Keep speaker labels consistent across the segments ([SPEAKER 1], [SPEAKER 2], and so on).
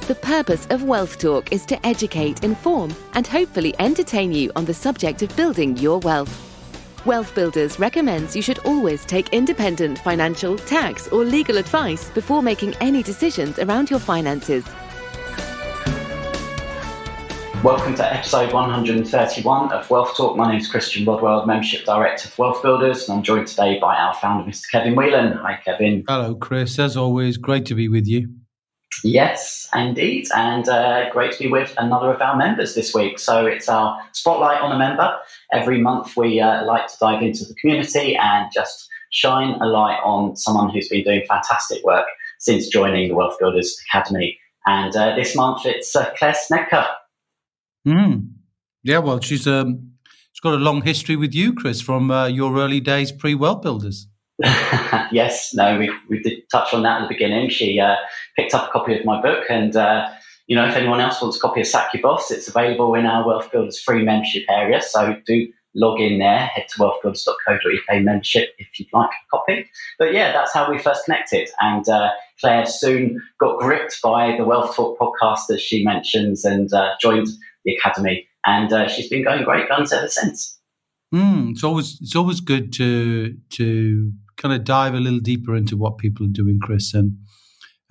[SPEAKER 1] The purpose of Wealth Talk is to educate, inform, and hopefully entertain you on the subject of building your wealth. WealthBuilders recommends you should always take independent financial, tax, or legal advice before making any decisions around your finances.
[SPEAKER 2] Welcome to episode 131 of Wealth Talk. My name is Christian Rodwell, Membership Director of WealthBuilders, and I'm joined today by our founder, Mr. Kevin Whelan. Hi, Kevin.
[SPEAKER 3] Hello, Chris. As always, great to be with you.
[SPEAKER 2] Yes, indeed, and great to be with another of our members this week. So it's our Spotlight on a Member. Every month we like to dive into the community and just shine a light on someone who's been doing fantastic work since joining the WealthBuilders Academy. And this month it's Claire Snedker.
[SPEAKER 3] Yeah, well, she's got a long history with you, Chris, from your early days pre-WealthBuilders.
[SPEAKER 2] Yes, no, we did touch on that at the beginning. She picked up a copy of my book, and if anyone else wants a copy of Sack Your Boss, it's available in our WealthBuilders free membership area. So do log in there, head to wealthbuilders.co.uk membership if you'd like a copy. But yeah, that's how we first connected. And Claire soon got gripped by the Wealth Talk podcast, as she mentions, and joined the Academy. And she's been going great guns ever since.
[SPEAKER 3] It's always good to kind of dive a little deeper into what people are doing, Chris. And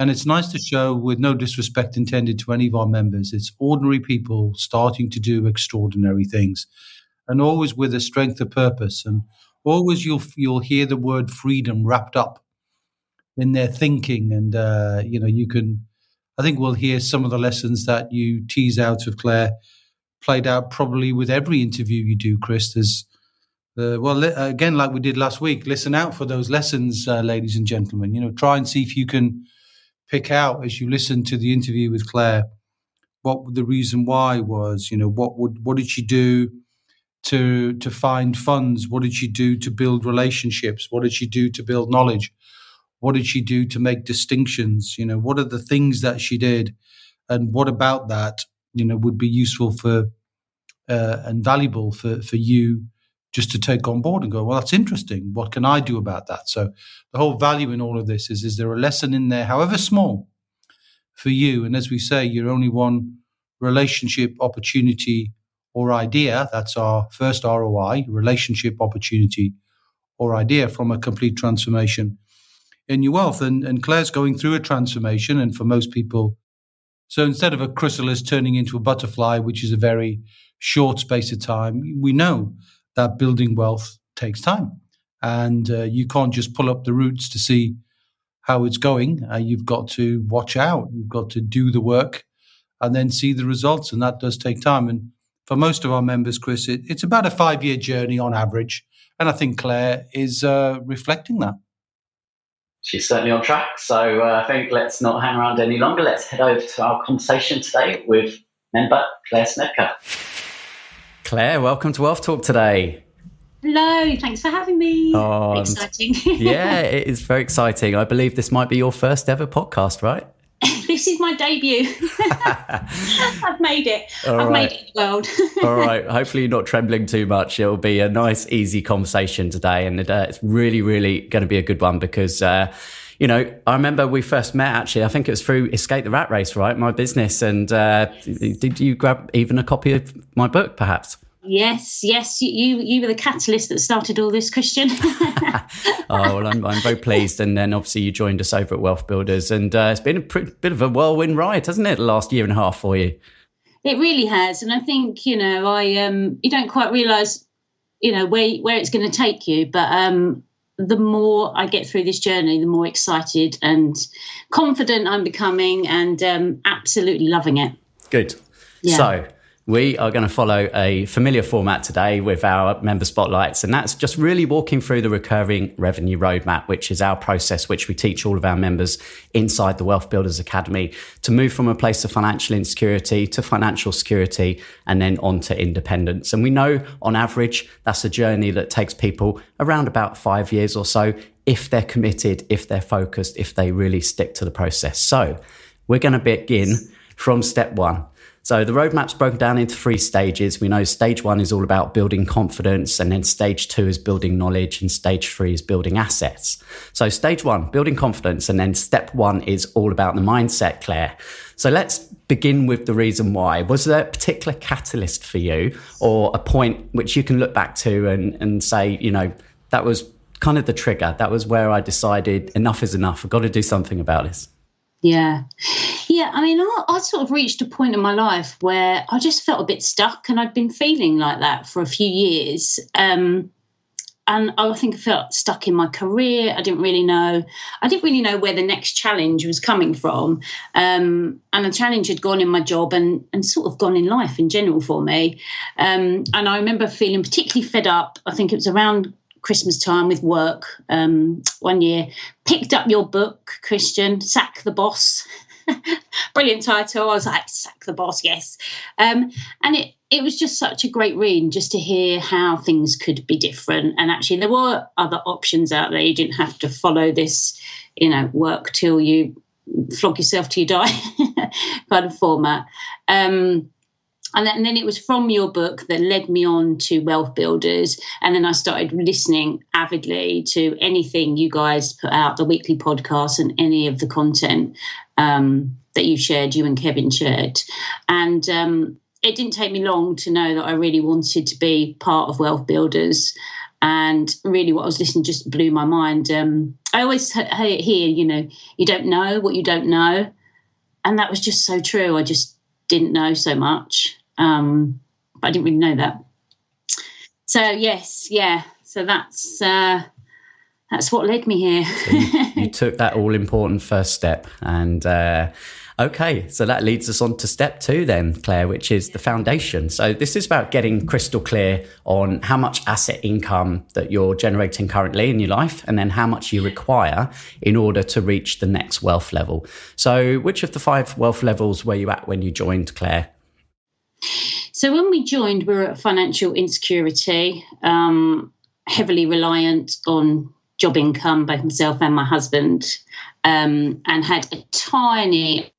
[SPEAKER 3] it's nice to show, with no disrespect intended to any of our members, it's ordinary people starting to do extraordinary things, and always with a strength of purpose. And always you'll hear the word freedom wrapped up in their thinking. And I think we'll hear some of the lessons that you tease out of Claire played out probably with every interview you do, Chris. There's again, like we did last week, listen out for those lessons, ladies and gentlemen. Try and see if you can pick out, as you listen to the interview with Claire, what the reason why was. What did she do to find funds? What did she do to build relationships? What did she do to build knowledge? What did she do to make distinctions? What are the things that she did, and what about that would be useful for and valuable for you just to take on board and go, well, that's interesting. What can I do about that? So the whole value in all of this is there a lesson in there, however small, for you? And as we say, you're only one relationship, opportunity, or idea. That's our first ROI, relationship, opportunity, or idea, from a complete transformation in your wealth. And Claire's going through a transformation, and for most people, so instead of a chrysalis turning into a butterfly, which is a very short space of time, we know that building wealth takes time. And you can't just pull up the roots to see how it's going. You've got to watch out. You've got to do the work and then see the results. And that does take time. And for most of our members, Chris, it's about a 5-year journey on average. And I think Claire is reflecting that.
[SPEAKER 2] She's certainly on track. So I think let's not hang around any longer. Let's head over to our conversation today with member Claire Snedker.
[SPEAKER 4] Claire, welcome to Wealth Talk today.
[SPEAKER 5] Hello, thanks for having me.
[SPEAKER 4] Oh,
[SPEAKER 5] exciting.
[SPEAKER 4] Yeah, it is very exciting. I believe this might be your first ever podcast, right?
[SPEAKER 5] This is my debut. I've made it. I've made it in the world.
[SPEAKER 4] All right. Hopefully you're not trembling too much. It'll be a nice, easy conversation today. And it's really, really going to be a good one because, I remember we first met, actually, I think it was through Escape the Rat Race, right? My business. And did you grab even a copy of my book, perhaps?
[SPEAKER 5] Yes. You were the catalyst that started all this, Christian.
[SPEAKER 4] Oh, well, I'm very pleased. And then obviously you joined us over at WealthBuilders, and it's been a bit of a whirlwind ride, hasn't it, the last year and a half for you?
[SPEAKER 5] It really has. And I think, you don't quite realise, where it's going to take you. But the more I get through this journey, the more excited and confident I'm becoming, and absolutely loving it.
[SPEAKER 4] Good. Yeah. So we are going to follow a familiar format today with our member spotlights, and that's just really walking through the recurring revenue roadmap, which is our process, which we teach all of our members inside the Wealth Builders Academy to move from a place of financial insecurity to financial security and then on to independence. And we know on average, that's a journey that takes people around about 5 years or so, if they're committed, if they're focused, if they really stick to the process. So we're going to begin from step one. So the roadmap's broken down into 3 stages. We know stage 1 is all about building confidence, and then stage 2 is building knowledge, and stage 3 is building assets. So stage 1, building confidence, and then step 1 is all about the mindset, Claire. So let's begin with the reason why. Was there a particular catalyst for you, or a point which you can look back to and say, that was kind of the trigger? That was where I decided enough is enough. I've got to do something about this.
[SPEAKER 5] Yeah. I mean, I sort of reached a point in my life where I just felt a bit stuck, and I'd been feeling like that for a few years. And I think I felt stuck in my career. I didn't really know where the next challenge was coming from. And the challenge had gone in my job and sort of gone in life in general for me. And I remember feeling particularly fed up. I think it was around Christmas time with work. One year, picked up your book, Christian, Sack the Boss. Brilliant title. I was like, Sack the Boss, yes. And it was just such a great read, just to hear how things could be different. And actually there were other options out there. You didn't have to follow this, work till you flog yourself till you die kind of format. And then it was from your book that led me on to WealthBuilders. And then I started listening avidly to anything you guys put out, the weekly podcast and any of the content that you and Kevin shared. And it didn't take me long to know that I really wanted to be part of WealthBuilders. And really what I was listening just blew my mind. I always hear, you don't know what you don't know. And that was just so true. I just didn't know so much. But I didn't really know that. So yes, yeah. So that's what led me here.
[SPEAKER 4] So you took that all important first step, and okay, so that leads us on to step 2 then, Claire, which is the foundation. So this is about getting crystal clear on how much asset income that you're generating currently in your life, and then how much you require in order to reach the next wealth level. So which of the 5 wealth levels were you at when you joined, Claire?
[SPEAKER 5] So when we joined, we were at financial insecurity, heavily reliant on job income, both myself and my husband, and had a tiny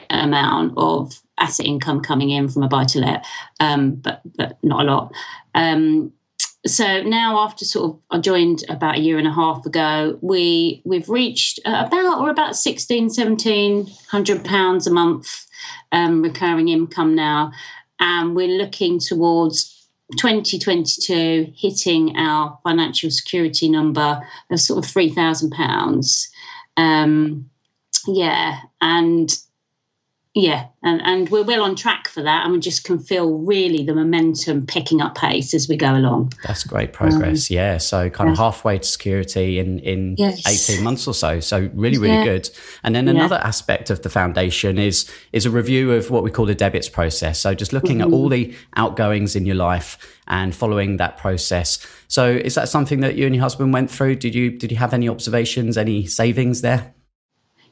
[SPEAKER 5] amount of asset income coming in from a buy-to-let, but not a lot. So now, after I joined about a year and a half ago, we've reached about £1,600-1,700 a month recurring income now. And we're looking towards 2022 hitting our financial security number of sort of £3,000. And we're well on track for that, and we just can feel really the momentum picking up pace as we go along. That's great progress.
[SPEAKER 4] So kind of halfway to security in 18 months or so. So really good. And then another aspect of the foundation is a review of what we call the debits process. So just looking at all the outgoings in your life and following that process. So is that something that you and your husband went through? Did you have any observations, any savings there?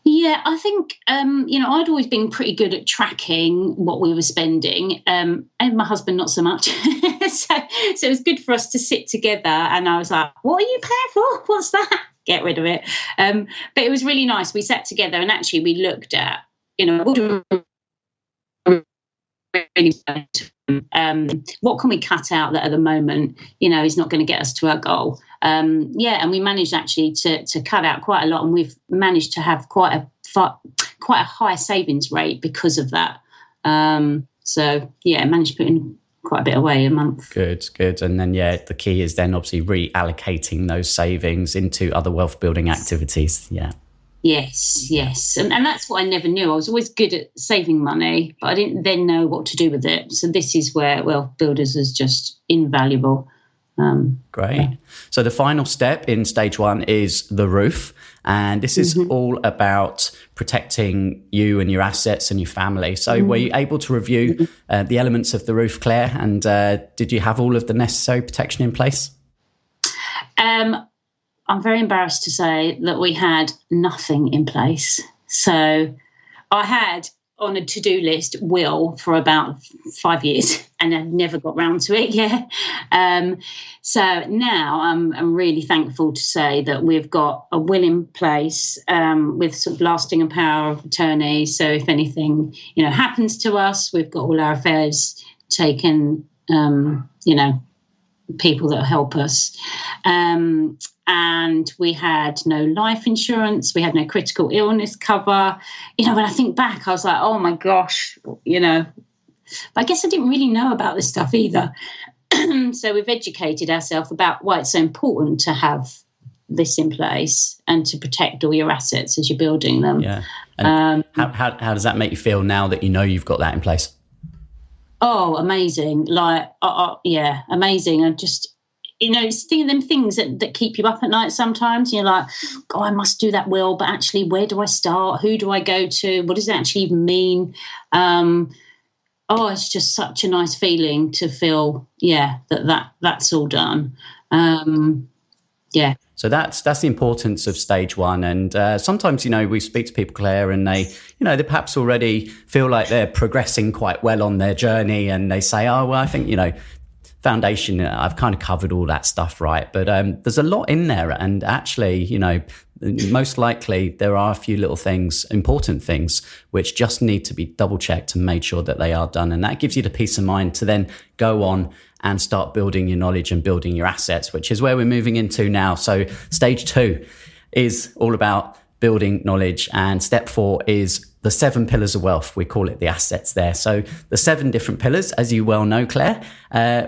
[SPEAKER 5] Yeah, I think, I'd always been pretty good at tracking what we were spending, and my husband not so much. so it was good for us to sit together, and I was like, what are you paying for? What's that? Get rid of it. But it was really nice. We sat together and actually we looked at, what can we cut out that at the moment, is not going to get us to our goal. And we managed actually to cut out quite a lot, and we've managed to have quite a high savings rate because of that. Managed to put in quite a bit away a month. Good.
[SPEAKER 4] And then, the key is then obviously reallocating those savings into other wealth building activities. Yeah.
[SPEAKER 5] Yes. And that's what I never knew. I was always good at saving money, but I didn't then know what to do with it. So this is where WealthBuilders is just invaluable.
[SPEAKER 4] Great. Yeah. So the final step in stage 1 is the roof. And this is all about protecting you and your assets and your family. So were you able to review the elements of the roof, Claire? And did you have all of the necessary protection in place?
[SPEAKER 5] I'm very embarrassed to say that we had nothing in place. So I had on a to-do list will for about 5 years, and I've never got round to it yet. So now I'm really thankful to say that we've got a will in place with sort of lasting and power of attorney. So if anything, happens to us, we've got all our affairs taken, people that help us. And we had no life insurance. We had no critical illness cover. When I think back, I was like, oh my gosh, But I guess I didn't really know about this stuff either. So we've educated ourselves about why it's so important to have this in place and to protect all your assets as you're building them.
[SPEAKER 4] Yeah. And how does that make you feel now that you've got that in place?
[SPEAKER 5] Oh, amazing. Yeah, amazing. And just, it's them things that keep you up at night sometimes. You're like, oh, I must do that will, but actually, where do I start? Who do I go to? What does it actually even mean? It's just such a nice feeling to feel, that's all done. Yeah.
[SPEAKER 4] So that's the importance of stage one. And sometimes, we speak to people, Claire, and they perhaps already feel like they're progressing quite well on their journey. And they say, oh, well, I think, foundation, I've kind of covered all that stuff, right? But there's a lot in there. And actually, most likely there are a few little things, important things, which just need to be double checked and made sure that they are done. And that gives you the peace of mind to then go on and start building your knowledge and building your assets, which is where we're moving into now. So stage 2 is all about building knowledge. And step 4 is the 7 pillars of wealth. We call it the assets there. So the 7 different pillars, as you well know, Claire,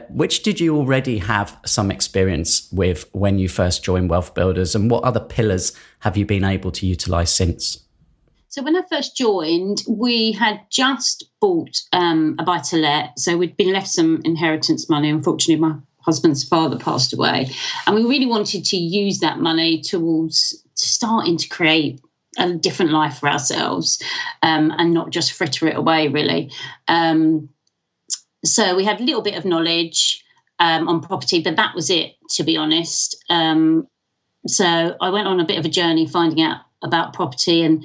[SPEAKER 4] which did you already have some experience with when you first joined WealthBuilders, and what other pillars have you been able to utilize since?
[SPEAKER 5] So when I first joined, we had just bought a buy-to-let. So we'd been left some inheritance money. Unfortunately, my husband's father passed away. And we really wanted to use that money towards starting to create a different life for ourselves, and not just fritter it away, really. So we had a little bit of knowledge on property, but that was it, to be honest. So I went on a bit of a journey finding out about property, and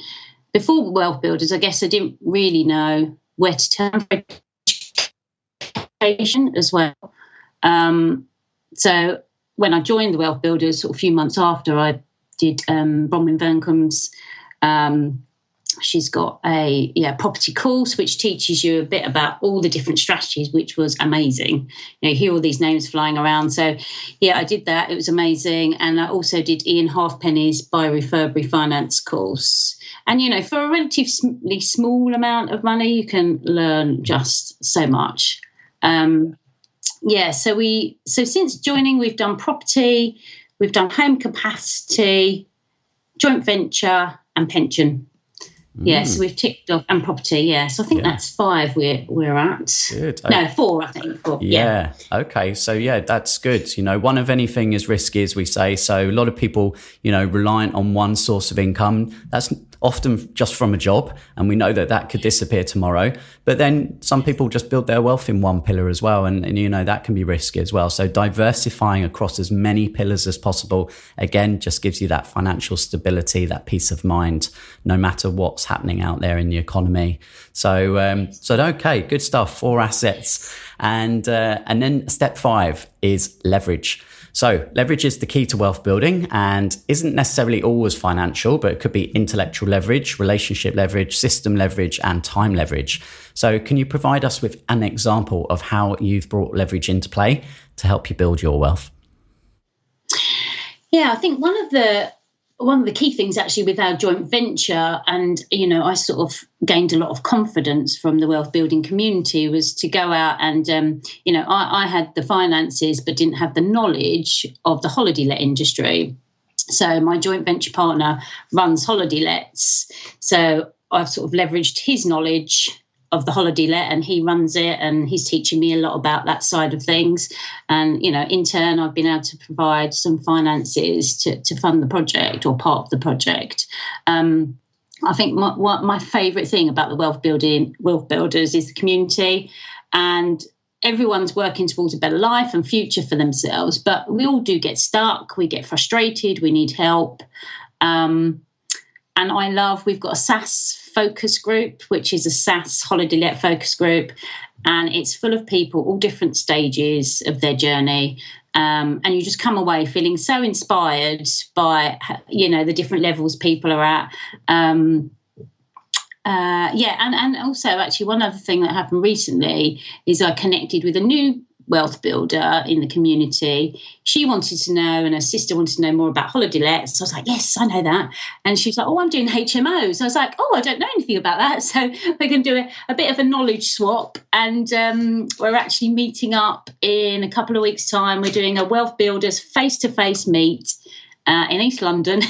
[SPEAKER 5] before WealthBuilders, I guess I didn't really know where to turn for education as well. So when I joined the WealthBuilders, sort of a few months after, I did Bronwyn Verncombe's. She's got a property course which teaches you a bit about all the different strategies, which was amazing. You hear all these names flying around. So I did that. It was amazing. And I also did Ian Halfpenny's Buy Refurb Refinance course. And for a relatively small amount of money, you can learn just so much. So since joining, we've done property, we've done home capacity, joint venture, and pension. So we've ticked off, and property. So I think that's 5 we're at.
[SPEAKER 4] Good.
[SPEAKER 5] No, 4, I think. 4.
[SPEAKER 4] Yeah. Okay. So that's good. One of anything is risky, as we say. So a lot of people, reliant on one source of income. That's often just from a job, and we know that could disappear tomorrow. But then some people just build their wealth in one pillar as well, and that can be risky as well. So diversifying across as many pillars as possible, again, just gives you that financial stability, that peace of mind, no matter what's happening out there in the economy. So okay, good stuff. 4 assets, and then step 5 is leverage. So leverage is the key to wealth building and isn't necessarily always financial, but it could be intellectual leverage, relationship leverage, system leverage, and time leverage. So can you provide us with an example of how you've brought leverage into play to help you build your wealth?
[SPEAKER 5] I think one of the key things actually with our joint venture, and I sort of gained a lot of confidence from the wealth building community, was to go out and I had the finances but didn't have the knowledge of the holiday let industry. So my joint venture partner runs holiday lets, so I've sort of leveraged his knowledge of the holiday let, and he runs it, and he's teaching me a lot about that side of things. And, in turn, I've been able to provide some finances to fund the project or part of the project. I think my favourite thing about the wealth builders is the community, and everyone's working towards a better life and future for themselves. But we all do get stuck. We get frustrated. We need help. we've got a SAS focus group, which is a SAS holiday let focus group, and it's full of people, all different stages of their journey. And you just come away feeling so inspired by, the different levels people are at. And also actually one other thing that happened recently is I connected with a new wealth builder in the community. She wanted to know, and her sister wanted to know more about holiday lets. So I was like, yes, I know that. And she was like, oh, I'm doing HMOs. I was like, oh, I don't know anything about that. So we're going to do a bit of a knowledge swap. And we're actually meeting up in a couple of weeks' time. We're doing a WealthBuilders face-to-face meet in East London.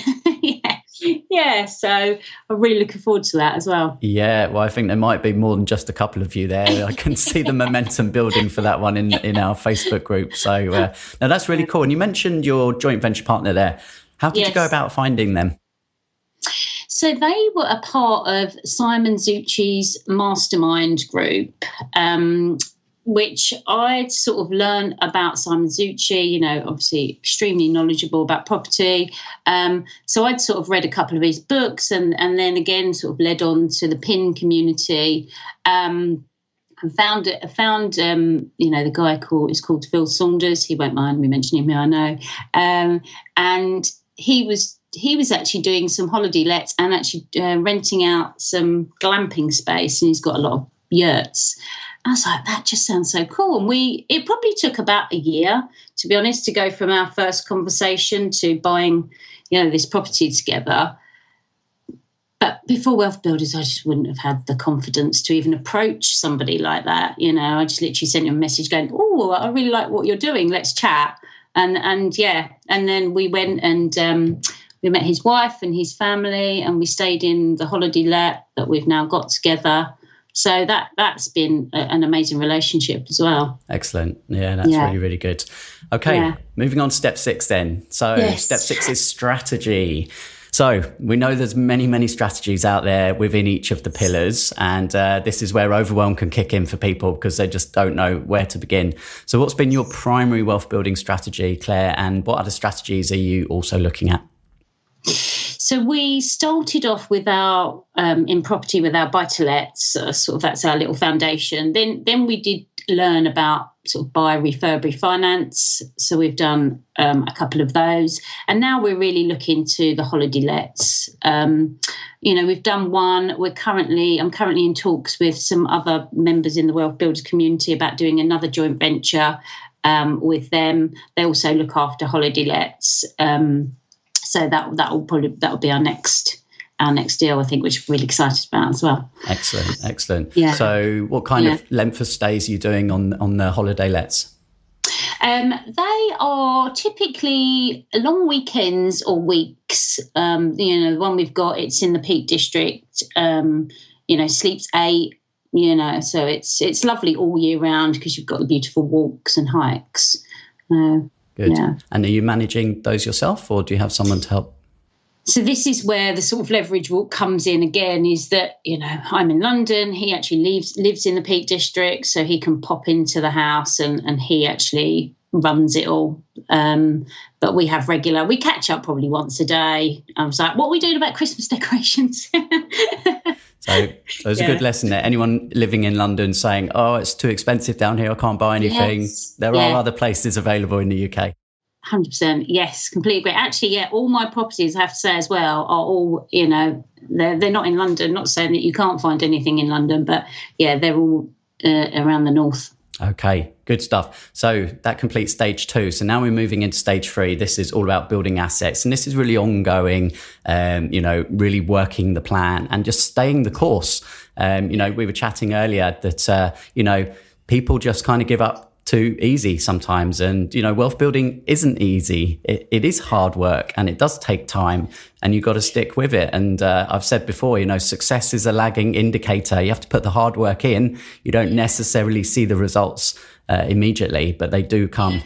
[SPEAKER 5] Yeah, so I'm really looking forward to that as well.
[SPEAKER 4] Yeah, well, I think there might be more than just a couple of you there. I can see the momentum building for that one in our Facebook group. So now that's really cool. And you mentioned your joint venture partner there. How did you go about finding them?
[SPEAKER 5] So they were a part of Simon Zucci's mastermind group, which I'd sort of learned about Simon Zucci, obviously extremely knowledgeable about property. So I'd sort of read a couple of his books and then again sort of led on to the PIN community. And found the guy is called Phil Saunders. He won't mind me mentioning him, I know. And he was actually doing some holiday lets and actually renting out some glamping space, and he's got a lot of yurts. I was like, that just sounds so cool. And it probably took about a year, to be honest, to go from our first conversation to buying, this property together. But before WealthBuilders, I just wouldn't have had the confidence to even approach somebody like that. I just literally sent him a message going, oh, I really like what you're doing. Let's chat. And then we went and we met his wife and his family, and we stayed in the holiday let that we've now got together. So that's been an amazing relationship as well.
[SPEAKER 4] Excellent. Yeah, that's really, really good. Okay, moving on to step 6 then. So Step 6 is strategy. So we know there's many, many strategies out there within each of the pillars. And this is where overwhelm can kick in for people because they just don't know where to begin. So what's been your primary wealth building strategy, Claire? And what other strategies are you also looking at?
[SPEAKER 5] So we started off with our in property with our buy-to-lets, sort of that's our little foundation. Then we did learn about sort of buy, refurb, refinance. So we've done a couple of those, and now we're really looking to the holiday lets. We've done one. I'm currently in talks with some other members in the Wealth Builders community about doing another joint venture with them. They also look after holiday lets. So that'll be our next deal, I think, which we're really excited about as well.
[SPEAKER 4] Excellent.
[SPEAKER 5] Yeah.
[SPEAKER 4] So what kind of length of stays are you doing on the holiday lets?
[SPEAKER 5] They are typically long weekends or weeks. The one we've got, it's in the Peak District. Sleeps 8. So it's lovely all year round because you've got the beautiful walks and hikes.
[SPEAKER 4] Good. Yeah. And are you managing those yourself, or do you have someone to help?
[SPEAKER 5] So this is where the sort of leverage walk comes in again, is that, I'm in London. He actually lives in the Peak District, so he can pop into the house and he actually runs it all. But we catch up probably once a day. I was like, what are we doing about Christmas decorations?
[SPEAKER 4] So there's a good lesson there. Anyone living in London saying, oh, it's too expensive down here, I can't buy anything. Yes. There are other places available in the UK.
[SPEAKER 5] 100%. Yes, completely agree. Actually, all my properties, I have to say as well, are all, they're not in London. Not saying that you can't find anything in London, but they're all around the north.
[SPEAKER 4] Okay, good stuff. So that completes stage 2. So now we're moving into stage 3. This is all about building assets. And this is really ongoing, really working the plan and just staying the course. We were chatting earlier that, people just kind of give up too easy sometimes. And, wealth building isn't easy. It is hard work and it does take time and you've got to stick with it. And I've said before, success is a lagging indicator. You have to put the hard work in. You don't necessarily see the results immediately, but they do come.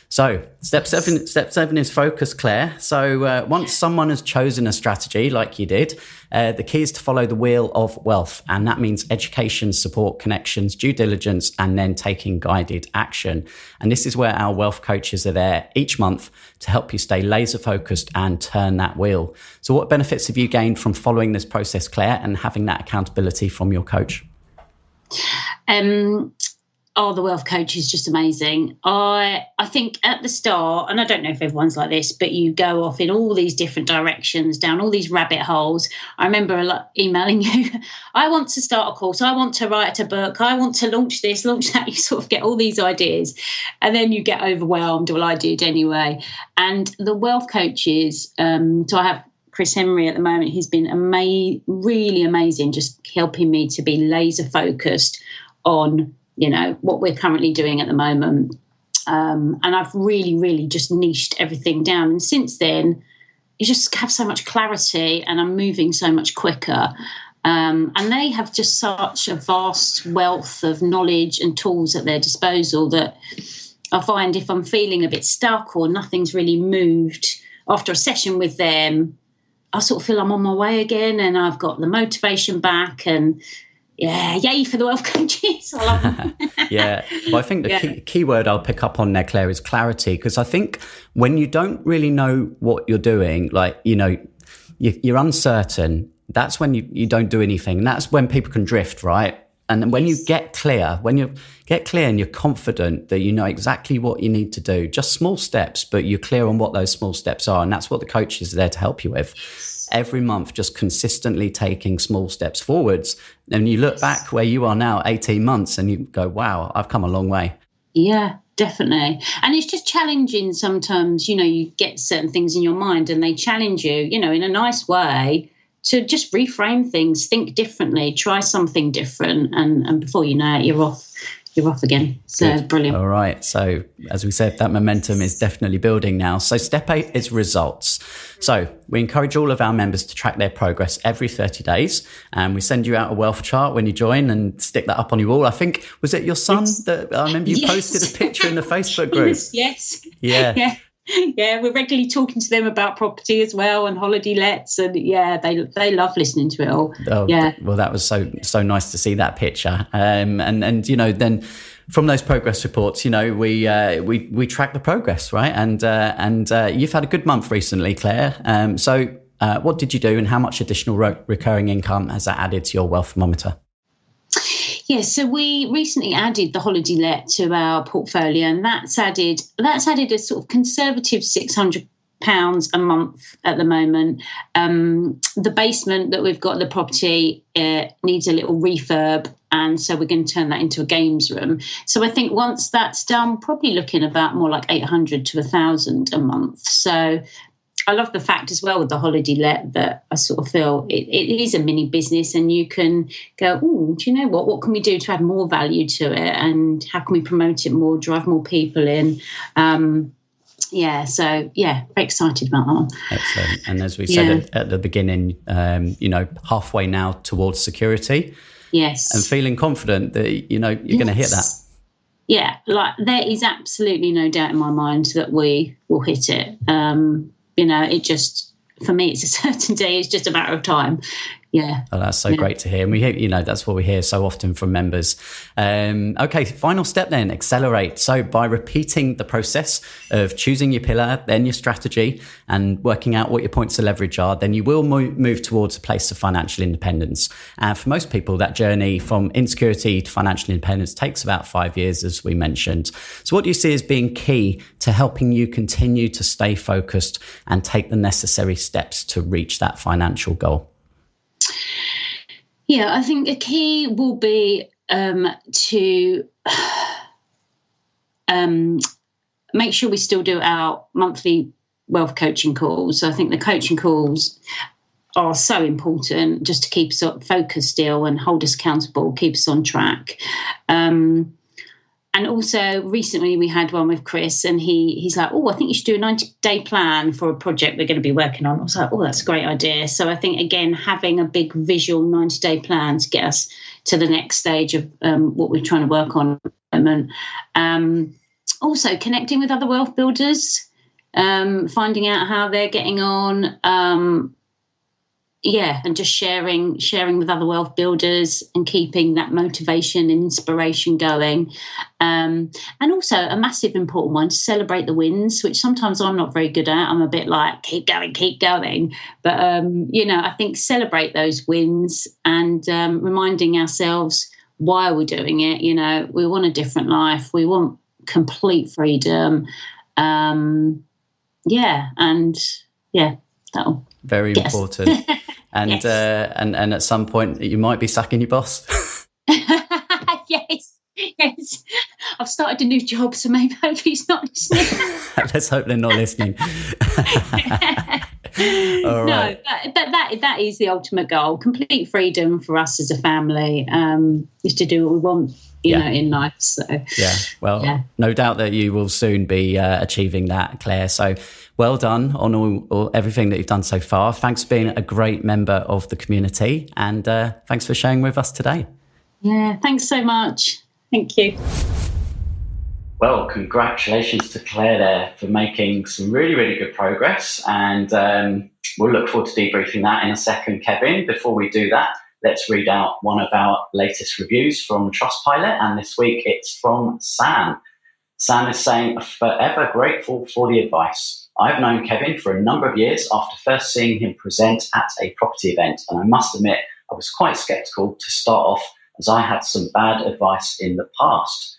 [SPEAKER 4] So step seven is focus, Claire. So once someone has chosen a strategy like you did, the key is to follow the wheel of wealth. And that means education, support, connections, due diligence, and then taking guided action. And this is where our wealth coaches are there each month to help you stay laser focused and turn that wheel. So what benefits have you gained from following this process, Claire, and having that accountability from your coach?
[SPEAKER 5] The wealth coach is just amazing. I think at the start, and I don't know if everyone's like this, but you go off in all these different directions, down all these rabbit holes. I remember a lot emailing you, I want to start a course, I want to write a book, I want to launch this, launch that. You sort of get all these ideas and then you get overwhelmed. Well, I did anyway. And the wealth coaches, so I have Chris Henry at the moment. He's been really amazing, just helping me to be laser focused on what we're currently doing at the moment. And I've really just niched everything down. And since then, you just have so much clarity and I'm moving so much quicker. And they have just such a vast wealth of knowledge and tools at their disposal that I find if I'm feeling a bit stuck or nothing's really moved after a session with them, I sort of feel I'm on my way again and I've got the motivation back and yeah, yay for the wealth coaches. I love them.
[SPEAKER 4] Yeah. Well, I think the key word I'll pick up on there, Claire, is clarity. Because I think when you don't really know what you're doing, like, you're uncertain, that's when you don't do anything. And that's when people can drift, right? And then when you get clear, and you're confident that you know exactly what you need to do, just small steps, but you're clear on what those small steps are. And that's what the coach is there to help you with. Every month, just consistently taking small steps forwards. And you look back where you are now, 18 months, and you go, wow, I've come a long way.
[SPEAKER 5] Yeah, definitely. And it's just challenging sometimes, you get certain things in your mind and they challenge you, in a nice way to just reframe things, think differently, try something different. And before you know it, you're off again. So
[SPEAKER 4] good.
[SPEAKER 5] Brilliant.
[SPEAKER 4] All right. So as we said, that momentum is definitely building now. So step 8 is results. So we encourage all of our members to track their progress every 30 days. And we send you out a wealth chart when you join and stick that up on your wall. I think, was it your son that I remember you posted a picture in the Facebook group?
[SPEAKER 5] Yes.
[SPEAKER 4] Yeah.
[SPEAKER 5] Yeah, we're regularly talking to them about property as well and holiday lets, and they love listening to it all.
[SPEAKER 4] Oh, yeah. Well, that was so nice to see that picture. And then from those progress reports, we track the progress, right? And you've had a good month recently, Claire. So what did you do, and how much additional recurring income has that added to your wealth thermometer?
[SPEAKER 5] Yes, so we recently added the holiday let to our portfolio, and that's added a sort of conservative £600 a month at the moment. The basement that we've got at the property needs a little refurb, and so we're going to turn that into a games room. So I think once that's done, probably looking about more like 800 to 1,000 a month. So I love the fact as well with the holiday let that I sort of feel it is a mini business, and you can go, oh, do you know what? What can we do to add more value to it, and how can we promote it more, drive more people in? Very excited about that one.
[SPEAKER 4] Excellent. And as we said at the beginning, halfway now towards security.
[SPEAKER 5] Yes.
[SPEAKER 4] And feeling confident that, you're going to hit that.
[SPEAKER 5] Yeah, there is absolutely no doubt in my mind that we will hit it. It just, for me, it's a certainty. It's just a matter of time. Yeah.
[SPEAKER 4] Oh, that's so great to hear. And we hear, that's what we hear so often from members. Okay, final step then, accelerate. So by repeating the process of choosing your pillar, then your strategy, and working out what your points of leverage are, then you will move towards a place of financial independence. And for most people, that journey from insecurity to financial independence takes about 5 years, as we mentioned. So what do you see as being key to helping you continue to stay focused and take the necessary steps to reach that financial goal?
[SPEAKER 5] Yeah, I think a key will be to make sure we still do our monthly wealth coaching calls. So I think the coaching calls are so important just to keep us focused still and hold us accountable, keep us on track. And also recently we had one with Chris, and he's like, oh, I think you should do a 90-day plan for a project we're going to be working on. I was like, oh, that's a great idea. So I think, again, having a big visual 90-day plan to get us to the next stage of what we're trying to work on at the moment. Also connecting with other wealth builders, finding out how they're getting on. And just sharing with other wealth builders and keeping that motivation and inspiration going. And also a massive important one, to celebrate the wins, which sometimes I'm not very good at. I'm a bit like, keep going. But, I think celebrate those wins and reminding ourselves why we're doing it. We want a different life. We want complete freedom. That'll
[SPEAKER 4] very important. And
[SPEAKER 5] yes.
[SPEAKER 4] And at some point you might be sacking your boss.
[SPEAKER 5] Yes. I've started a new job, so maybe hope he's not listening.
[SPEAKER 4] Let's hope they're not listening. All right.
[SPEAKER 5] No, but that is the ultimate goal. Complete freedom for us as a family, is to do what we want, in life. So
[SPEAKER 4] no doubt that you will soon be achieving that, Claire. So well done on all everything that you've done so far. Thanks for being a great member of the community, and thanks for sharing with us today.
[SPEAKER 5] Yeah, thanks so much. Thank you.
[SPEAKER 2] Well, congratulations to Claire there for making some really, really good progress. And we'll look forward to debriefing that in a second, Kevin. Before we do that, let's read out one of our latest reviews from Trustpilot. And this week it's from Sam. Sam is saying, forever grateful for the advice. I've known Kevin for a number of years after first seeing him present at a property event. And I must admit, I was quite sceptical to start off, as I had some bad advice in the past.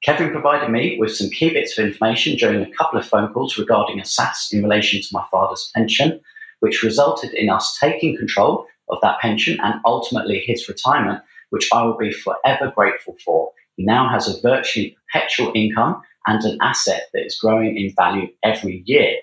[SPEAKER 2] Kevin provided me with some key bits of information during a couple of phone calls regarding a SAS in relation to my father's pension, which resulted in us taking control of that pension and ultimately his retirement, which I will be forever grateful for. He now has a virtually perpetual income and an asset that is growing in value every year.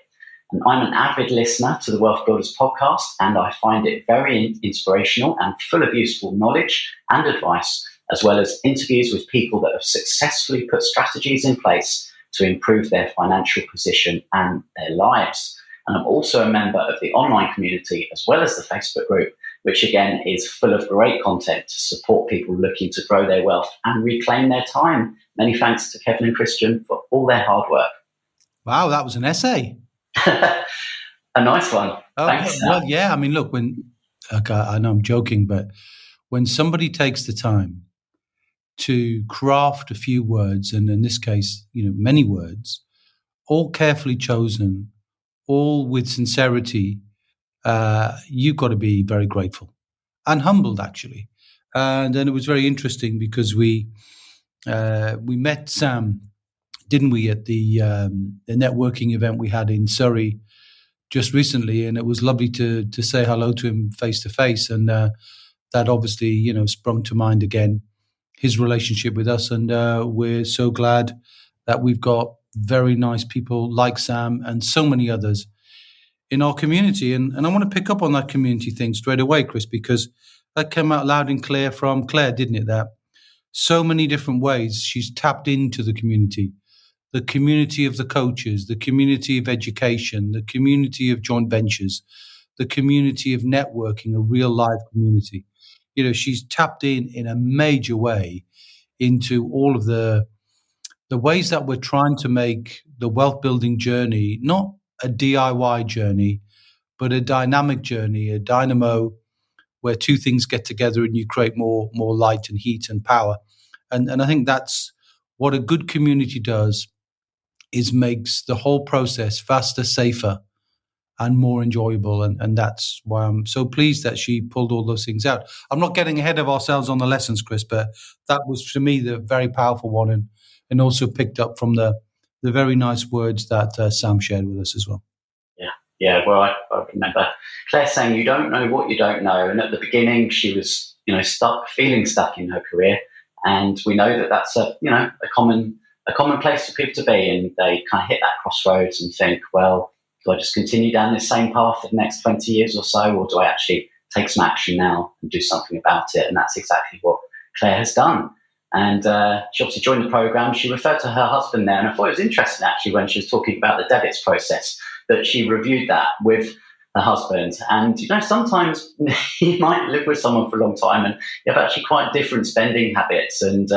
[SPEAKER 2] And I'm an avid listener to the Wealth Builders podcast, and I find it very inspirational and full of useful knowledge and advice, as well as interviews with people that have successfully put strategies in place to improve their financial position and their lives. And I'm also a member of the online community, as well as the Facebook group, which again is full of great content to support people looking to grow their wealth and reclaim their time. Many thanks to Kevin and Christian for all their hard work.
[SPEAKER 3] Wow, that was an essay.
[SPEAKER 2] A nice one. Thanks.
[SPEAKER 3] Well, yeah. I mean, look, I know I'm joking, but when somebody takes the time to craft a few words, and in this case, many words, all carefully chosen, all with sincerity, you've got to be very grateful and humbled, actually. And then it was very interesting because we met Sam, didn't we, at the networking event we had in Surrey just recently, and it was lovely to say hello to him face to face, and that obviously sprung to mind again his relationship with us, and we're so glad that we've got very nice people like Sam and so many others in our community. And I want to pick up on that community thing straight away, Chris, because that came out loud and clear from Claire, didn't it? That so many different ways she's tapped into the community of the coaches, the community of education, the community of joint ventures, the community of networking, a real live community. She's tapped in a major way into all of the ways that we're trying to make the wealth building journey, not a DIY journey, but a dynamic journey, a dynamo where two things get together and you create more light and heat and power. And I think that's what a good community does, is makes the whole process faster, safer, and more enjoyable. And that's why I'm so pleased that she pulled all those things out. I'm not getting ahead of ourselves on the lessons, Chris, but that was, for me, the very powerful one, and also picked up from the very nice words that Sam shared with us as well.
[SPEAKER 2] Yeah. Well, I remember Claire saying, you don't know what you don't know. And at the beginning, she was, feeling stuck in her career. And we know that that's a common place for people to be. And they kind of hit that crossroads and think, well, do I just continue down this same path for the next 20 years or so? Or do I actually take some action now and do something about it? And that's exactly what Claire has done. And she obviously joined the program. She referred to her husband there. And I thought it was interesting, actually, when she was talking about the debits process, that she reviewed that with her husband. And, sometimes you might live with someone for a long time and you have actually quite different spending habits. And,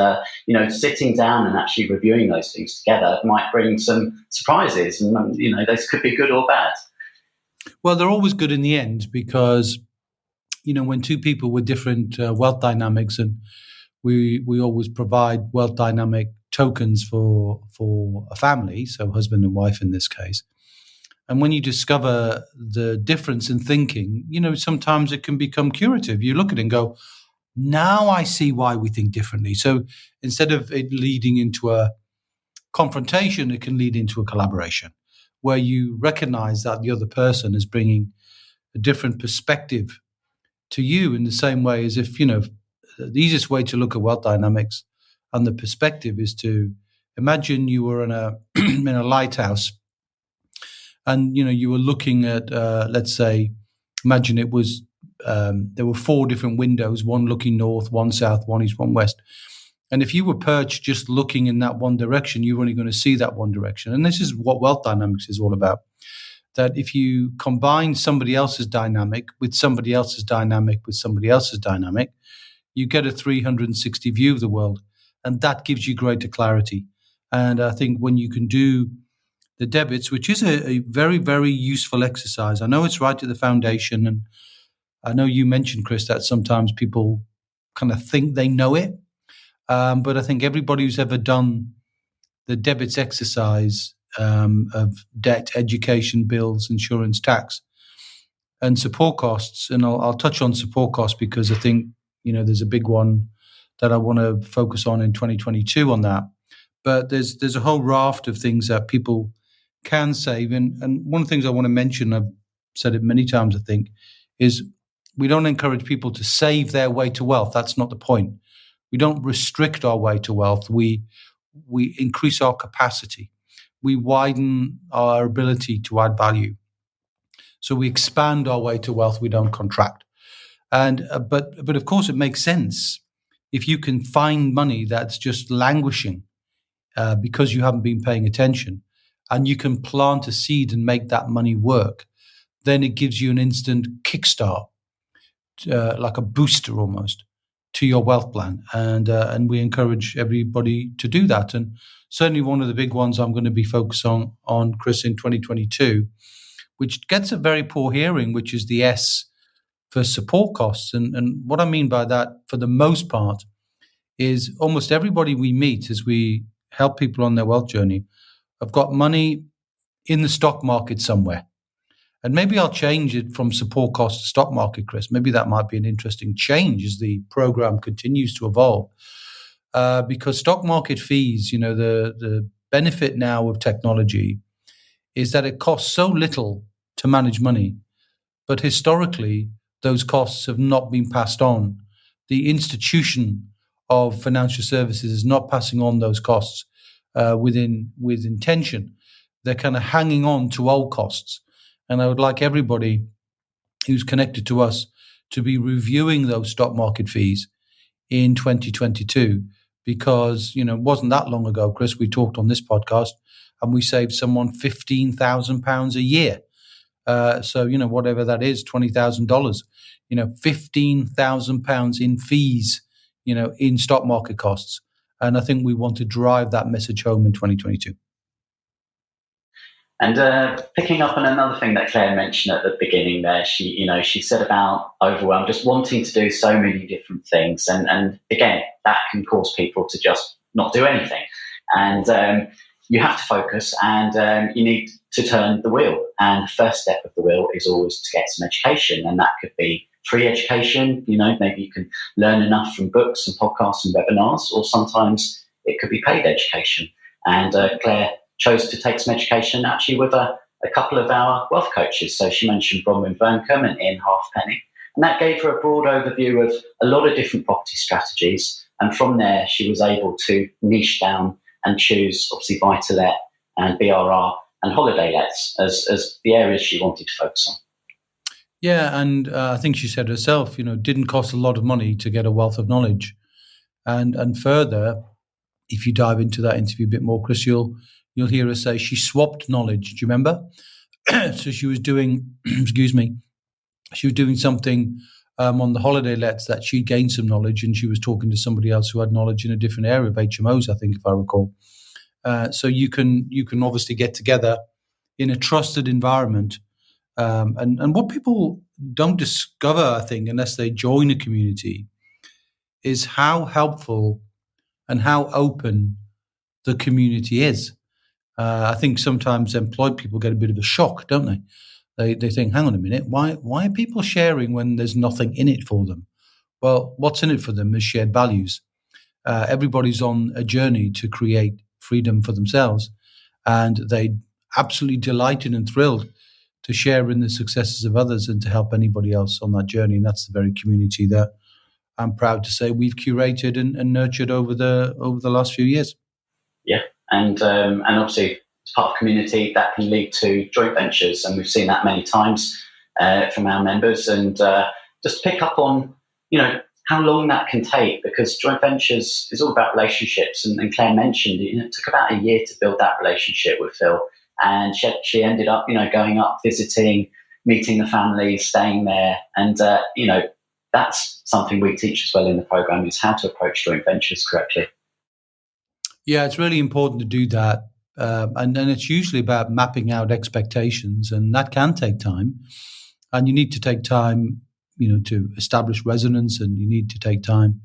[SPEAKER 2] sitting down and actually reviewing those things together might bring some surprises. And, those could be good or bad.
[SPEAKER 3] Well, they're always good in the end because, when two people with different wealth dynamics, and we always provide wealth dynamic tokens for a family, so husband and wife in this case. And when you discover the difference in thinking, sometimes it can become curative. You look at it and go, now I see why we think differently. So instead of it leading into a confrontation, it can lead into a collaboration where you recognize that the other person is bringing a different perspective to you in the same way as if, the easiest way to look at wealth dynamics and the perspective is to imagine you were in a in a lighthouse and, you were looking at, let's say, imagine it was, there were 4 different windows, one looking north, one south, one east, one west. And if you were perched just looking in that one direction, you're only going to see that one direction. And this is what wealth dynamics is all about. That if you combine somebody else's dynamic with somebody else's dynamic with somebody else's dynamic, you get a 360 view of the world. And that gives you greater clarity. And I think when you can do the debits, which is a very, very useful exercise. I know it's right at the foundation. And I know you mentioned, Chris, that sometimes people kind of think they know it. But I think everybody who's ever done the debits exercise of debt, education, bills, insurance, tax, and support costs, and I'll touch on support costs because I think, there's a big one that I want to focus on in 2022 on that. But there's a whole raft of things that people can save. And one of the things I want to mention, I've said it many times, I think, is we don't encourage people to save their way to wealth. That's not the point. We don't restrict our way to wealth. We increase our capacity. We widen our ability to add value. So we expand our way to wealth. We don't contract. And but of course, it makes sense if you can find money that's just languishing because you haven't been paying attention, and you can plant a seed and make that money work. Then it gives you an instant kickstart, like a booster almost, to your wealth plan. And we encourage everybody to do that. And certainly one of the big ones I'm going to be focused on Chris, in 2022, which gets a very poor hearing, which is the S for support costs. And what I mean by that, for the most part, is almost everybody we meet as we help people on their wealth journey have got money in the stock market somewhere. And maybe I'll change it from support cost to stock market, Chris. Maybe that might be an interesting change as the program continues to evolve. Because stock market fees, the benefit now of technology is that it costs so little to manage money. But historically, those costs have not been passed on. The institution of financial services is not passing on those costs with intention. They're kind of hanging on to old costs. And I would like everybody who's connected to us to be reviewing those stock market fees in 2022, because, it wasn't that long ago, Chris, we talked on this podcast and we saved someone £15,000 a year. So, whatever that is, $20,000, £15,000 in fees, in stock market costs. And I think we want to drive that message home in 2022.
[SPEAKER 2] And picking up on another thing that Claire mentioned at the beginning there, she said about overwhelm, just wanting to do so many different things. And again, that can cause people to just not do anything. And you have to focus and you need to turn the wheel. And the first step of the wheel is always to get some education. And that could be free education. Maybe you can learn enough from books and podcasts and webinars, or sometimes it could be paid education. And Claire chose to take some education actually with a couple of our wealth coaches. So she mentioned Bronwyn Verncombe and Ian Halfpenny. And that gave her a broad overview of a lot of different property strategies. And from there, she was able to niche down and choose, obviously, buy-to-let and BRR and holiday lets as the areas she wanted to focus on.
[SPEAKER 3] Yeah, and I think she said herself, didn't cost a lot of money to get a wealth of knowledge. And further, if you dive into that interview a bit more, Chris, you'll hear her say she swapped knowledge. Do you remember? So she was doing, excuse me, she was doing something on the holiday lets that she gained some knowledge, and she was talking to somebody else who had knowledge in a different area of HMOs, I think, if I recall. So you can obviously get together in a trusted environment. And what people don't discover, I think, unless they join a community, is how helpful and how open the community is. I think sometimes employed people get a bit of a shock, don't they? They think, hang on a minute, why are people sharing when there's nothing in it for them? Well, what's in it for them is shared values. Everybody's on a journey to create freedom for themselves, and they absolutely delighted and thrilled to share in the successes of others and to help anybody else on that journey. And that's the very community that I'm proud to say we've curated and nurtured over the last few years.
[SPEAKER 2] Yeah, and obviously as part of community that can lead to joint ventures, and we've seen that many times from our members. And just pick up on how long that can take, because joint ventures is all about relationships. And Claire mentioned it took about a year to build that relationship with Phil, and she ended up going up, visiting, meeting the family, staying there, and that's something we teach as well in the program, is how to approach joint ventures correctly.
[SPEAKER 3] Yeah, it's really important to do that. And then it's usually about mapping out expectations, and that can take time. And you need to take time, to establish resonance, and you need to take time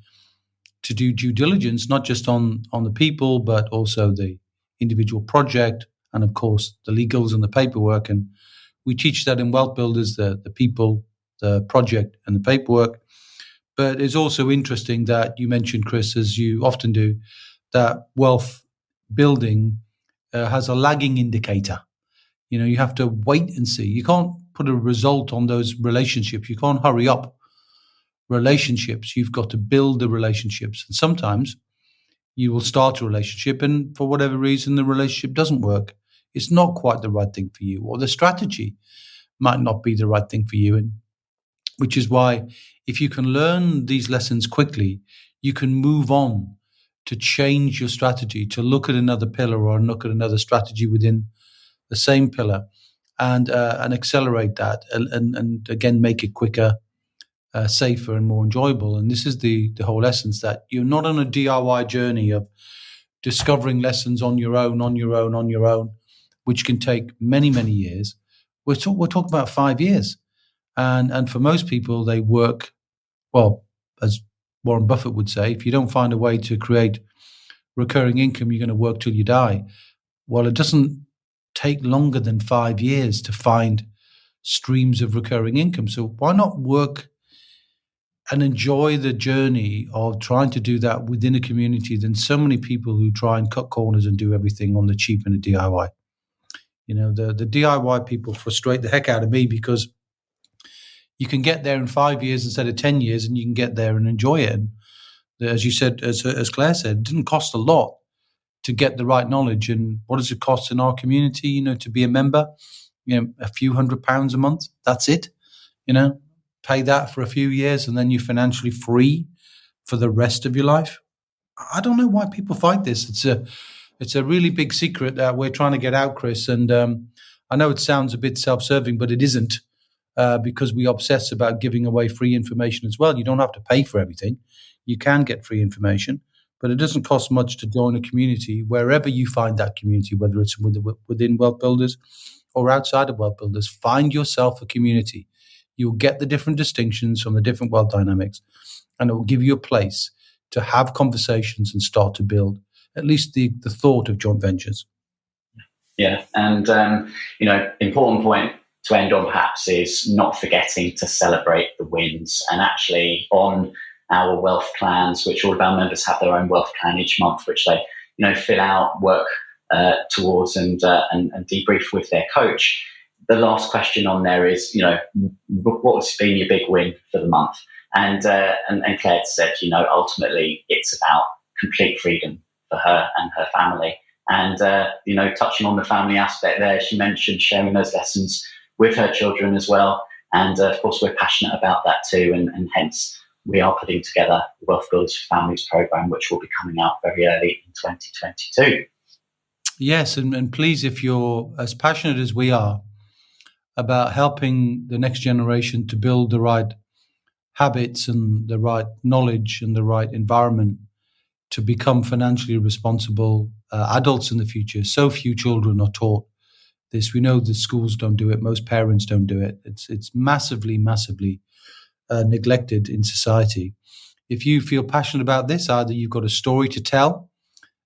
[SPEAKER 3] to do due diligence, not just on the people, but also the individual project, and of course the legals and the paperwork. And we teach that in WealthBuilders, the people, the project, and the paperwork. But it's also interesting that you mentioned, Chris, as you often do, that wealth building has a lagging indicator. You have to wait and see. You can't put a result on those relationships. You can't hurry up relationships. You've got to build the relationships. And sometimes you will start a relationship, and for whatever reason, the relationship doesn't work. It's not quite the right thing for you, or the strategy might not be the right thing for you. And which is why if you can learn these lessons quickly, you can move on to change your strategy, to look at another pillar or look at another strategy within the same pillar, and accelerate that, and again make it quicker, safer, and more enjoyable. And this is the whole essence, that you're not on a DIY journey of discovering lessons on your own, which can take many, many years. We're talking about 5 years, and for most people, they work well, as Warren Buffett would say, if you don't find a way to create recurring income, you're going to work till you die. Well, it doesn't take longer than 5 years to find streams of recurring income. So why not work and enjoy the journey of trying to do that within a community than so many people who try and cut corners and do everything on the cheap and the DIY? The DIY people frustrate the heck out of me, because you can get there in 5 years instead of 10 years, and you can get there and enjoy it. And as you said, as Claire said, it didn't cost a lot to get the right knowledge. And what does it cost in our community, to be a member? A few £100 a month. That's it. Pay that for a few years, and then you're financially free for the rest of your life. I don't know why people fight this. It's a really big secret that we're trying to get out, Chris. And I know it sounds a bit self-serving, but it isn't. Because we obsess about giving away free information as well. You don't have to pay for everything. You can get free information, but it doesn't cost much to join a community wherever you find that community, whether it's within WealthBuilders or outside of WealthBuilders. Find yourself a community. You'll get the different distinctions from the different wealth dynamics, and it will give you a place to have conversations and start to build at least the thought of joint ventures.
[SPEAKER 2] Yeah, and important point to end on perhaps is not forgetting to celebrate the wins. And actually on our wealth plans, which all of our members have their own wealth plan each month, which they fill out, work towards, and debrief with their coach. The last question on there is, what's been your big win for the month? And Claire said, ultimately it's about complete freedom for her and her family. And touching on the family aspect there, she mentioned sharing those lessons with her children as well. And of course, we're passionate about that too. And hence, we are putting together the WealthBuilders for Families program, which will be coming out very early in 2022.
[SPEAKER 3] Yes, and please, if you're as passionate as we are about helping the next generation to build the right habits and the right knowledge and the right environment to become financially responsible adults in the future. So few children are taught this. We know that schools don't do it. Most parents don't do it. It's massively, massively neglected in society. If you feel passionate about this, either you've got a story to tell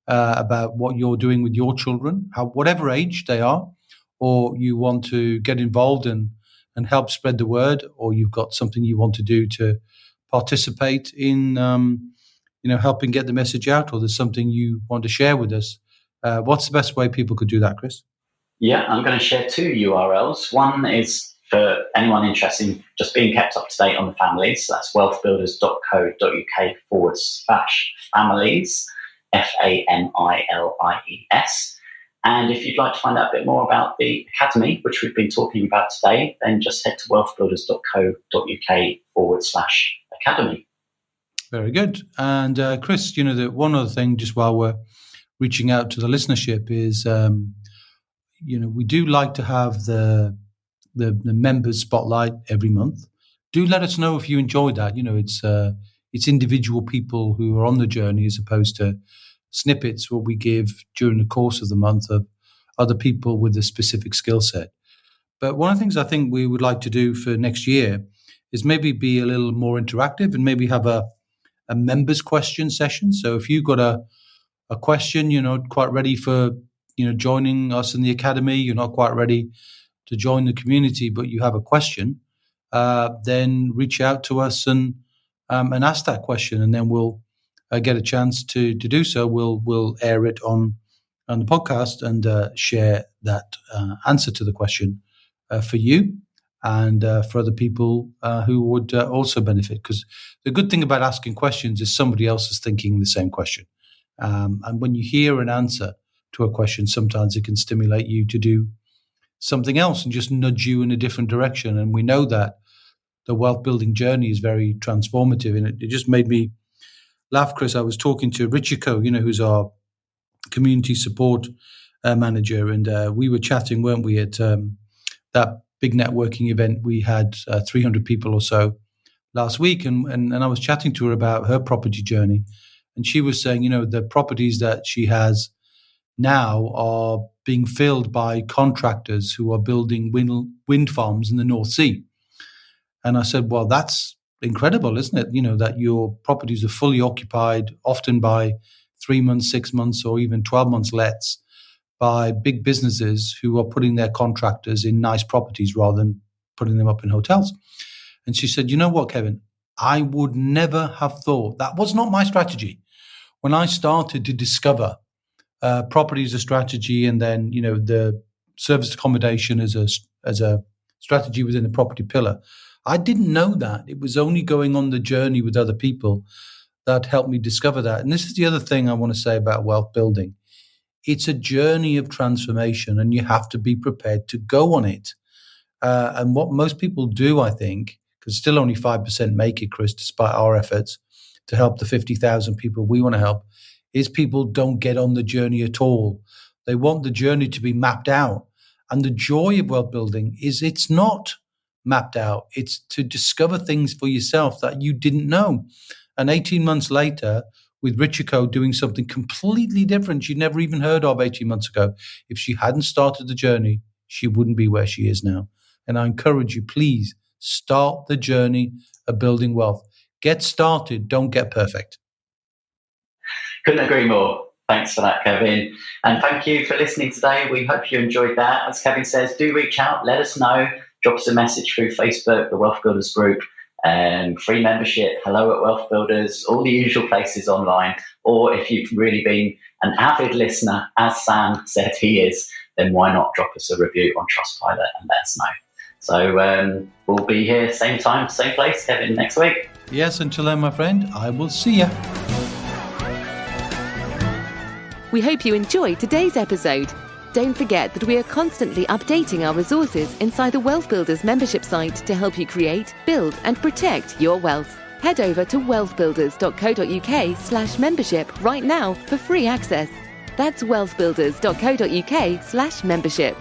[SPEAKER 3] about what you're doing with your children, whatever age they are, or you want to get involved and help spread the word, or you've got something you want to do to participate in helping get the message out, or there's something you want to share with us, what's the best way people could do that, Chris?
[SPEAKER 2] Yeah, I'm going to share 2 URLs. One is for anyone interested in just being kept up to date on the families. So that's wealthbuilders.co.uk/families, FAMILIES. And if you'd like to find out a bit more about the Academy, which we've been talking about today, then just head to wealthbuilders.co.uk/academy.
[SPEAKER 3] Very good. And Chris, that one other thing, just while we're reaching out to the listenership, is we do like to have the members spotlight every month. Do let us know if you enjoy that. It's individual people who are on the journey as opposed to snippets what we give during the course of the month of other people with a specific skill set. But one of the things I think we would like to do for next year is maybe be a little more interactive and maybe have a members question session. So if you've got a question, you're not quite ready for joining us in the Academy, you're not quite ready to join the community, but you have a question, then reach out to us and ask that question, and then we'll get a chance to do so. We'll air it on the podcast and share that answer to the question for you and for other people who would also benefit. Because the good thing about asking questions is somebody else is thinking the same question. And when you hear an answer to a question, sometimes it can stimulate you to do something else and just nudge you in a different direction. And we know that the wealth building journey is very transformative. And it just made me laugh, Chris. I was talking to Richiko, who's our community support manager, and we were chatting, weren't we, at that big networking event. We had 300 people or so last week, and I was chatting to her about her property journey, and she was saying, the properties that she has now are being filled by contractors who are building wind farms in the North Sea. And I said, well, that's incredible, isn't it? That your properties are fully occupied, often by 3 months, 6 months, or even 12 months lets, by big businesses who are putting their contractors in nice properties rather than putting them up in hotels. And she said, you know what, Kevin, I would never have thought, that was not my strategy. When I started to discover property as a strategy, and then, the service accommodation as a strategy within the property pillar, I didn't know that. It was only going on the journey with other people that helped me discover that. And this is the other thing I want to say about wealth building. It's a journey of transformation, and you have to be prepared to go on it. And what most people do, I think, because still only 5% make it, Chris, despite our efforts to help the 50,000 people we want to help, is people don't get on the journey at all. They want the journey to be mapped out. And the joy of wealth building is it's not mapped out. It's to discover things for yourself that you didn't know. And 18 months later, with Richiko doing something completely different she'd never even heard of 18 months ago, if she hadn't started the journey, she wouldn't be where she is now. And I encourage you, please start the journey of building wealth. Get started, don't get perfect.
[SPEAKER 2] Couldn't agree more. Thanks for that, Kevin. And thank you for listening today. We hope you enjoyed that. As Kevin says, do reach out, let us know, drop us a message through Facebook, the Wealth Builders group, free membership, hello at Wealth Builders, all the usual places online. Or if you've really been an avid listener, as Sam said he is, then why not drop us a review on Trustpilot and let us know. So we'll be here same time, same place, Kevin, next week.
[SPEAKER 3] Yes, until then, my friend, I will see you.
[SPEAKER 1] We hope you enjoyed today's episode. Don't forget that we are constantly updating our resources inside the Wealth Builders membership site to help you create, build and protect your wealth. Head over to wealthbuilders.co.uk/membership right now for free access. That's wealthbuilders.co.uk/membership.